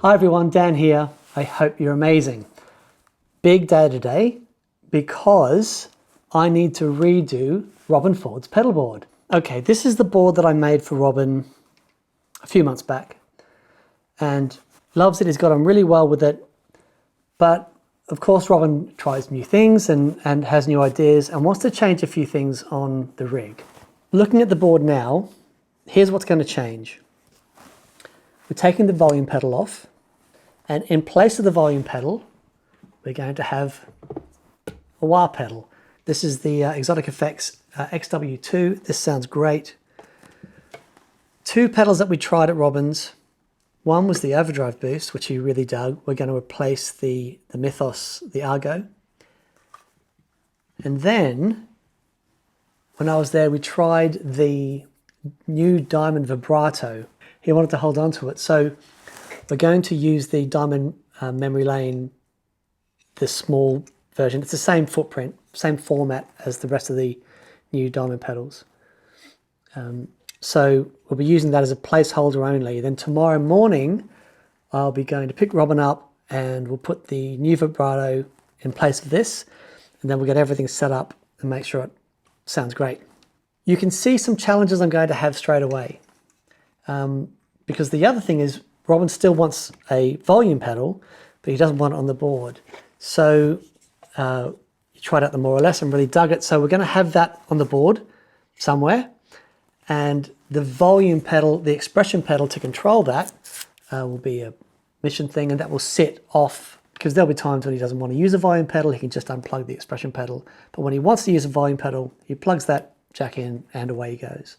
Hi everyone, Dan here. I hope you're amazing. Big day today because I need to redo Robben Ford's pedalboard. Okay, this is the board that I made for Robben a few months back and loves it. He's got on really well with it. But of course, Robben tries new things and has new ideas and wants to change a few things on the rig. Looking at the board now, here's what's going to change. We're taking the volume pedal off, and in place of the volume pedal, we're going to have a wah pedal. This is the Exotic Effects XW2. This sounds great. Two pedals that we tried at Robben's. One was the overdrive boost, which he really dug. We're going to replace the Mythos, the Argo. And then, when I was there, we tried the new Diamond Vibrato. He wanted to hold on to it. So we're going to use the Diamond memory lane, the small version. It's the same footprint, same format as the rest of the new Diamond pedals. So we'll be using that as a placeholder only. Then tomorrow morning, I'll be going to pick Robben up and we'll put the new Vibrato in place of this. And then we'll get everything set up and make sure it sounds great. You can see some challenges I'm going to have straight away. Because the other thing is Robben still wants a volume pedal, but he doesn't want it on the board. So he tried out the more or less and really dug it. So we're going to have that on the board somewhere. And the volume pedal, the expression pedal to control that will be a mission thing, and that will sit off because there'll be times when he doesn't want to use a volume pedal. He can just unplug the expression pedal. But when he wants to use a volume pedal, he plugs that jack in and away he goes.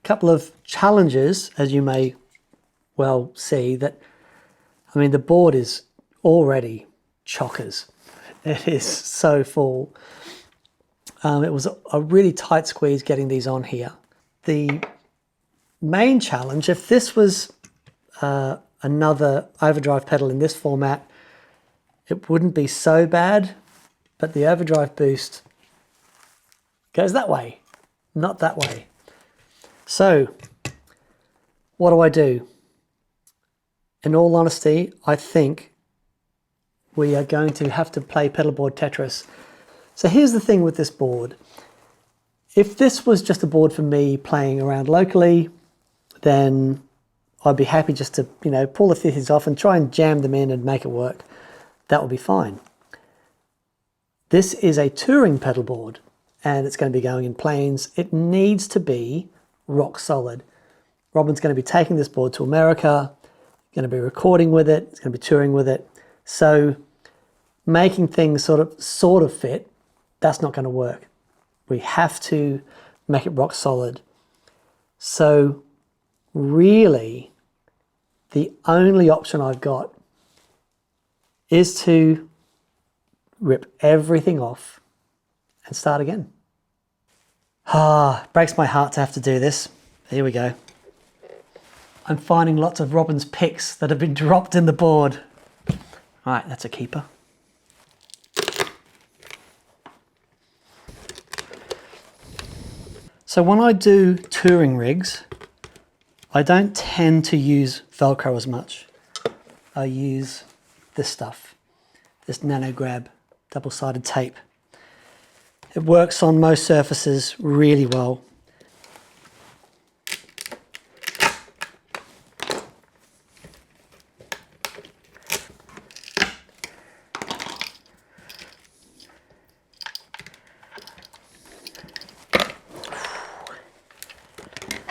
Couple of challenges, as you may well see, that, I mean, the board is already chockers. It is so full. It was a really tight squeeze getting these on here. The main challenge, if this was another overdrive pedal in this format, it wouldn't be so bad, but the overdrive boost goes that way, not that way. So what do? In all honesty, I think we are going to have to play Pedalboard Tetris. So here's the thing with this board. If this was just a board for me playing around locally, then I'd be happy just to, you know, pull the fifties off and try and jam them in and make it work. That would be fine. This is a touring pedal board and it's going to be going in planes. It needs to be rock solid. Robben's going to be taking this board to America, going to be recording with it, it's going to be touring with it. So making things sort of fit, that's not going to work. We have to make it rock solid. So really, the only option I've got is to rip everything off and start again. Breaks my heart to have to do this. Here we go. I'm finding lots of Robben's picks that have been dropped in the board. All right, that's a keeper. So when I do touring rigs, I don't tend to use Velcro as much. I use this stuff, this Nano Grab double-sided tape. It works on most surfaces really well.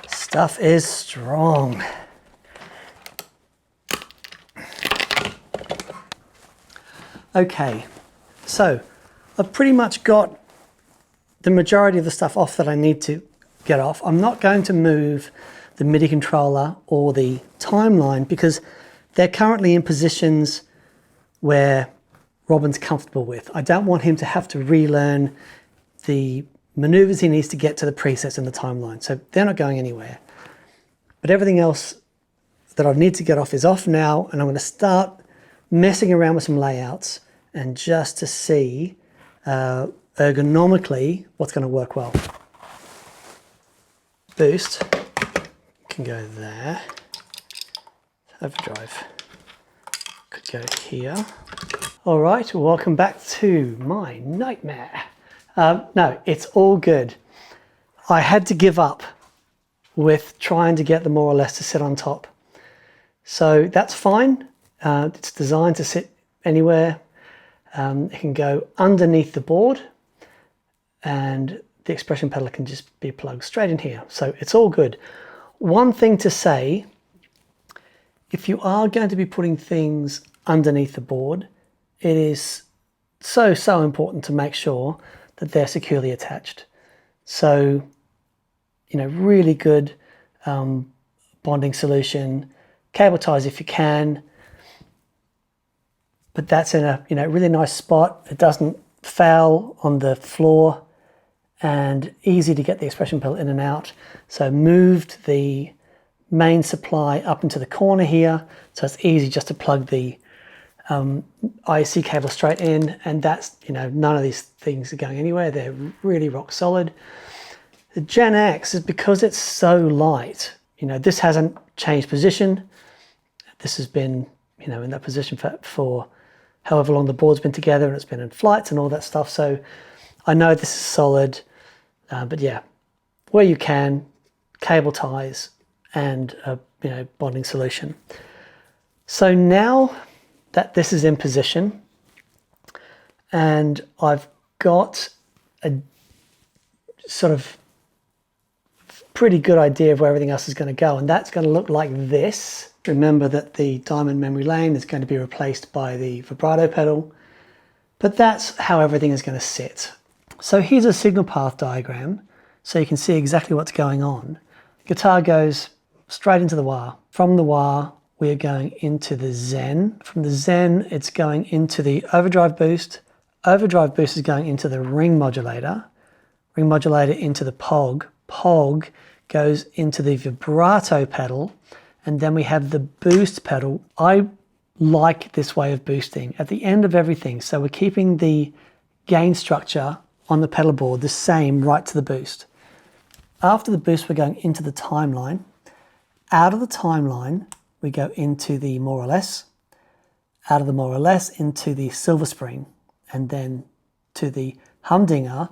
Stuff is strong. Okay, so I've pretty much got the majority of the stuff off that I need to get off. I'm not going to move the MIDI controller or the timeline because they're currently in positions where Robben's comfortable with. I don't want him to have to relearn the maneuvers he needs to get to the presets in the timeline. So they're not going anywhere. But everything else that I need to get off is off now, and I'm going to start messing around with some layouts and just to see ergonomically what's going to work well. Boost can go there. overdrive could go here. All right, welcome back to my nightmare. No, it's all good. I had to give up with trying to get the more or less to sit on top. So that's fine. It's designed to sit anywhere. It can go underneath the board and the expression pedal can just be plugged straight in here. So it's all good. One thing to say, if you are going to be putting things underneath the board, it is so important to make sure that they're securely attached. So, you know, really good bonding solution, cable ties if you can, but that's in a really nice spot. It doesn't foul on the floor and easy to get the expression pedal in and out. So moved the main supply up into the corner here, so it's easy just to plug the IC cable straight in, and that's, none of these things are going anywhere. They're really rock solid. The Gen X is, because it's so light, this hasn't changed position. This has been, in that position for however long the board's been together, and it's been in flights and all that stuff. So I know this is solid, but yeah, where you can, cable ties and a bonding solution. So now that this is in position and I've got a sort of pretty good idea of where everything else is going to go, and that's going to look like this. Remember that the diamond memory lane is going to be replaced by the vibrato pedal, but that's how everything is going to sit. So here's a signal path diagram so you can see exactly what's going on. Guitar goes straight into the wah. From the wah, we are going into the Zen. From the Zen, it's going into the overdrive boost. Overdrive boost is going into the ring modulator. Ring modulator into the POG. POG goes into the vibrato pedal. And then we have the boost pedal. I like this way of boosting at the end of everything. So we're keeping the gain structure on the pedal board the same right to the boost. After the boost, we're going into the timeline. Out of the timeline, we go into the more or less. Out of the more or less into the silver spring, and then to the humdinger,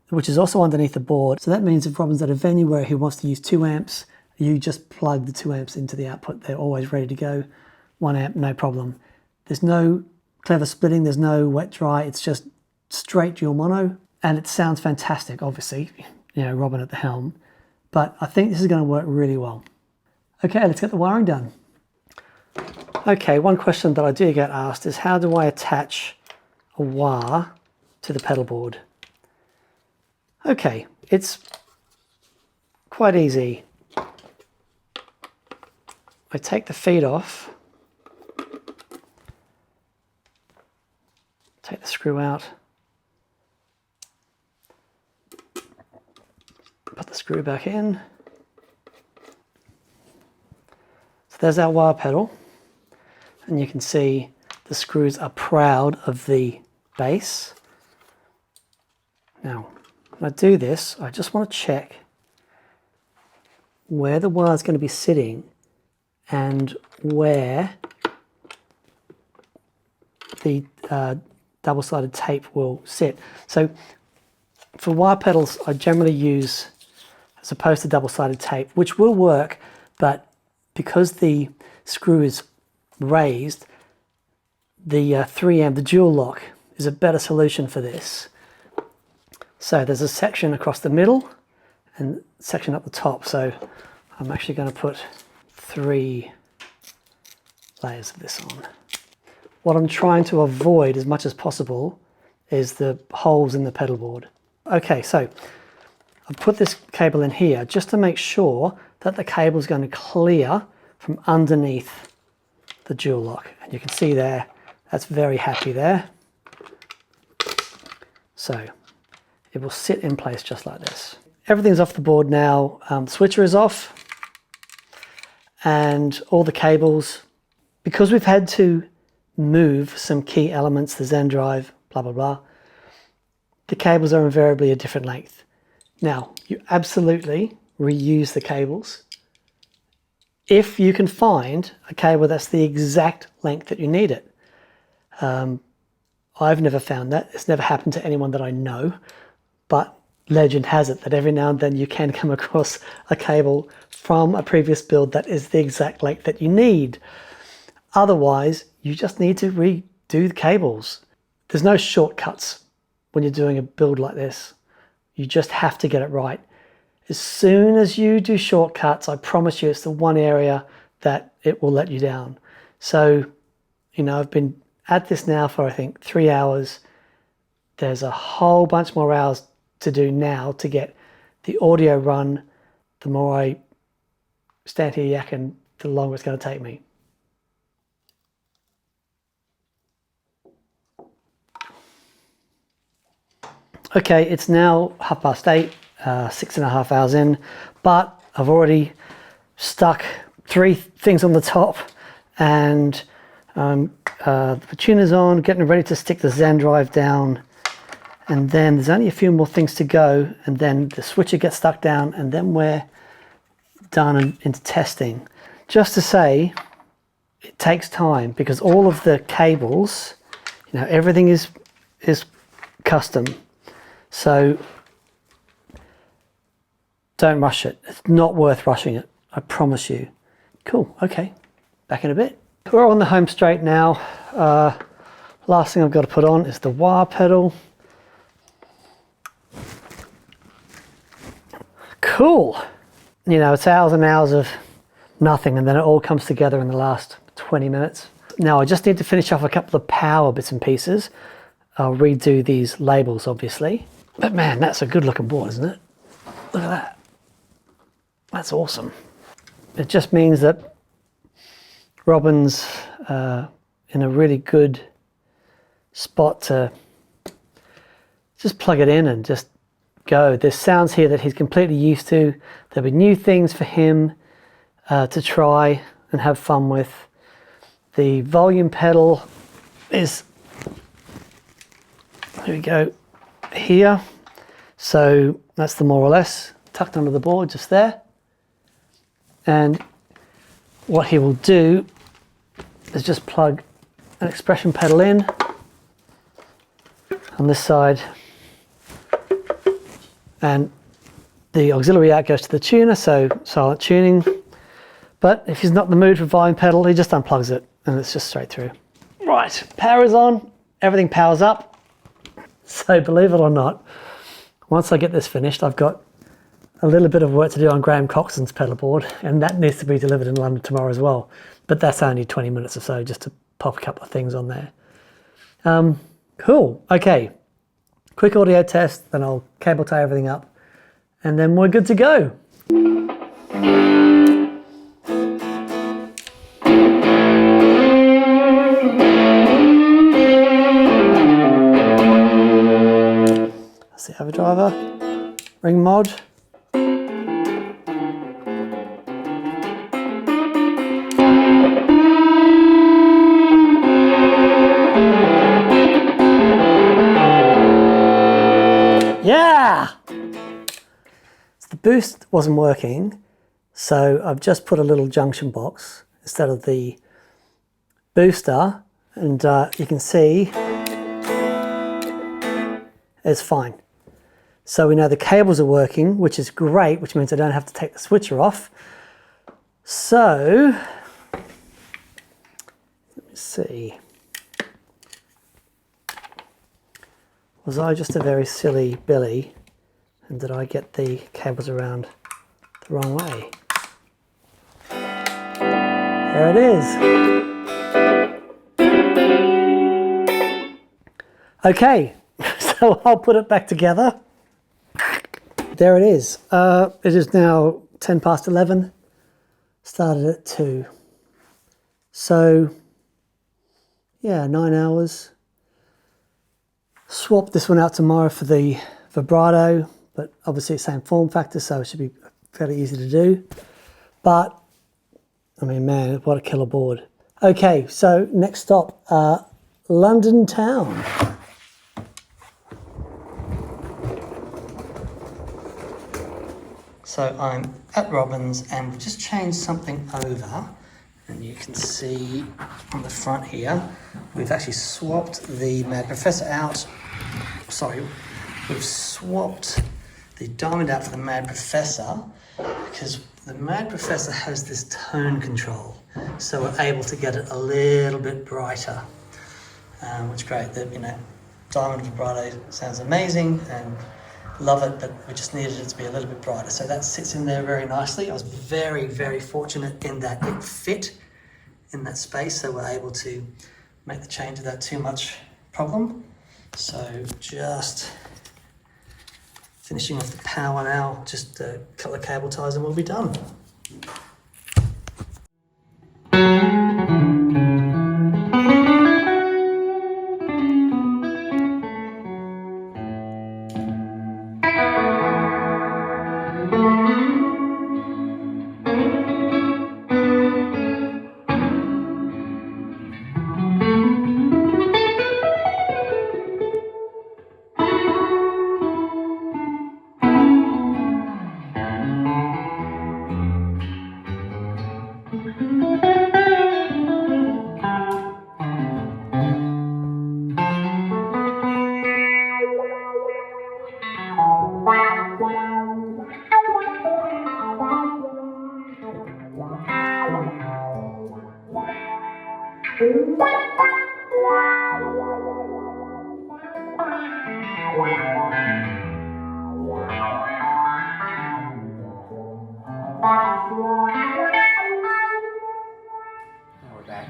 which is also underneath the board. So that means if Robben's at a venue where he wants to use 2 amps, you just plug the 2 amps into the output. They're always ready to go. 1 amp, no problem. There's no clever splitting, there's no wet dry, it's just straight dual mono, and it sounds fantastic, obviously, Robben at the helm, but I think this is going to work really well. Okay, let's get the wiring done. Okay, one question that I do get asked is, how do I attach a wah to the pedal board? Okay, it's quite easy. I take the feet off, take the screw out, put the screw back in. So there's our wah pedal, and you can see the screws are proud of the base. Now, when I do this, I just want to check where the wah is going to be sitting and where the double-sided tape will sit. So for wah pedals, I generally use, as opposed to double-sided tape, which will work, but because the screw is raised, the 3M, the dual lock, is a better solution for this. So there's a section across the middle and a section up the top. So I'm actually going to put 3 layers of this on. What I'm trying to avoid as much as possible is the holes in the pedal board. Okay, so I've put this cable in here just to make sure that the cable is going to clear from underneath the dual lock. And you can see there, that's very happy there. So it will sit in place just like this. Everything's off the board now. The switcher is off and all the cables, because we've had to move some key elements, the Zen drive, blah, blah, blah, the cables are invariably a different length. Now, you absolutely reuse the cables. if you can find a cable that's the exact length that you need it. I've never found that. It's never happened to anyone that I know, but legend has it that every now and then you can come across a cable from a previous build that is the exact length that you need. Otherwise, you just need to redo the cables. There's no shortcuts when you're doing a build like this. You just have to get it right. As soon as you do shortcuts, I promise you it's the one area that it will let you down. So, you know, I've been at this now for I think 3 hours. There's a whole bunch more hours to do now to get the audio run. The more I stand here yakking, the longer it's going to take me. Okay, it's now 8:30, 6.5 hours in, but I've already stuck 3 things on the top, and the tuner's on, getting ready to stick the Zen drive down, and then there's only a few more things to go, and then the switcher gets stuck down, and then we're done and into testing. Just to say, it takes time because all of the cables, you know, everything is custom. So don't rush it. It's not worth rushing it, I promise you. Cool, okay, back in a bit. We're on the home straight now. Last thing I've got to put on is the wah pedal. Cool. You know, it's hours and hours of nothing, and then it all comes together in the last 20 minutes. Now I just need to finish off a couple of power bits and pieces. I'll redo these labels, obviously. But man, that's a good looking board, isn't it? Look at that. That's awesome. It just means that Robben's in a really good spot to just plug it in and just go. There's sounds here that he's completely used to. There'll be new things for him to try and have fun with. The volume pedal is, here we go, here. So that's the more or less tucked under the board just there. And what he will do is just plug an expression pedal in on this side, and the auxiliary out goes to the tuner, so silent tuning. But if he's not in the mood for volume pedal, he just unplugs it and it's just straight through. Right, power is on, everything powers up. So believe it or not, once I get this finished, I've got a little bit of work to do on Graham Coxon's pedalboard, and that needs to be delivered in London tomorrow as well. But that's only 20 minutes or so just to pop a couple of things on there. Cool, okay. Quick audio test, then I'll cable tie everything up, and then we're good to go. That's the overdriver, ring mod. Yeah! So the boost wasn't working, so I've just put a little junction box instead of the booster, and you can see it's fine. So we know the cables are working, which is great, which means I don't have to take the switcher off. So, let me see. Was I just a very silly Billy, and did I get the cables around the wrong way? There it is. Okay, so I'll put it back together. There it is. It is now 10 past 11. Started at 2. So, yeah, 9 hours. Swap this one out tomorrow for the Vibrato, but obviously same form factor, so it should be fairly easy to do. But, I mean, man, what a killer board. Okay, so next stop, London town. So So I'm at Robben's and we've just changed something over, and you can see on the front here, we've actually swapped the Mad Professor out. Sorry, we've swapped the diamond out for the Mad Professor because the Mad Professor has this tone control, so we're able to get it a little bit brighter, which is great. The diamond vibrato sounds amazing and love it, but we just needed it to be a little bit brighter. So that sits in there very nicely. I was very, very fortunate in that it fit in that space, so we're able to make the change without too much problem. So just finishing off the power now, just a couple of cable ties and we'll be done. Now we're back.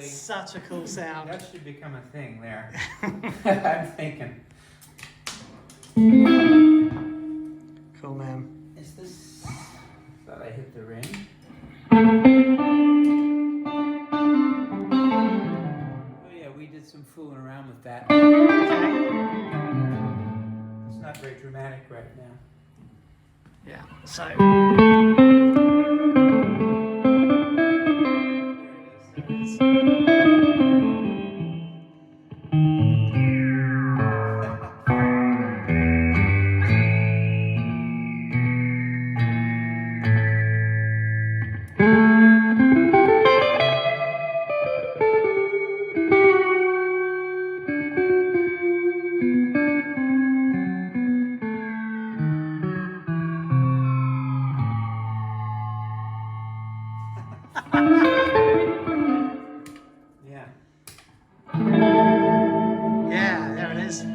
Such a cool sound. That should become a thing there. I'm thinking. Cool, man. Is this... Thought I hit the ring. Oh yeah, we did some fooling around with that. It's not very dramatic right now. Yeah, so... There it is. Yeah. Yeah, there it is.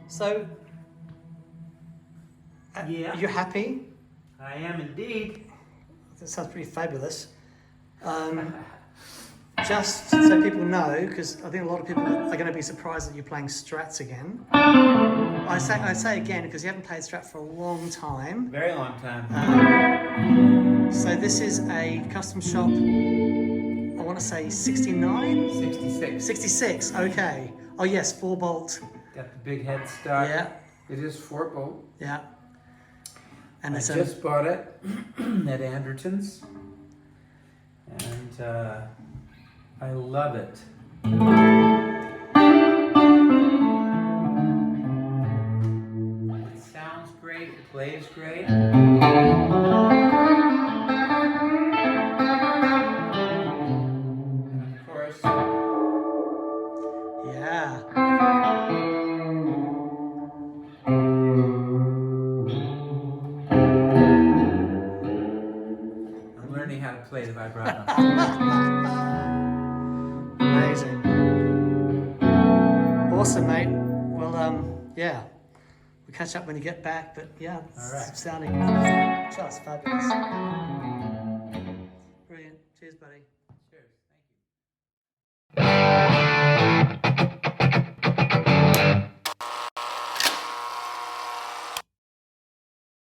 So, Yeah. are you happy? I am indeed. That sounds pretty fabulous. Just so people know, because I think a lot of people are going to be surprised that you're playing Strats again. I say again because you haven't played Strat for a long time. Very long time. So this is a custom shop, I want to say 69? 66. 66, okay. Oh yes, 4-bolt. Got the big head start. Yeah, It is 4-bolt. yeah. And I it's just bought it at Anderton's. And I love it. It sounds great, it plays great. And of course, yeah. vibrato. Amazing. Awesome, mate. Well, yeah. We'll catch up when you get back, but yeah, All right. sounding just fabulous.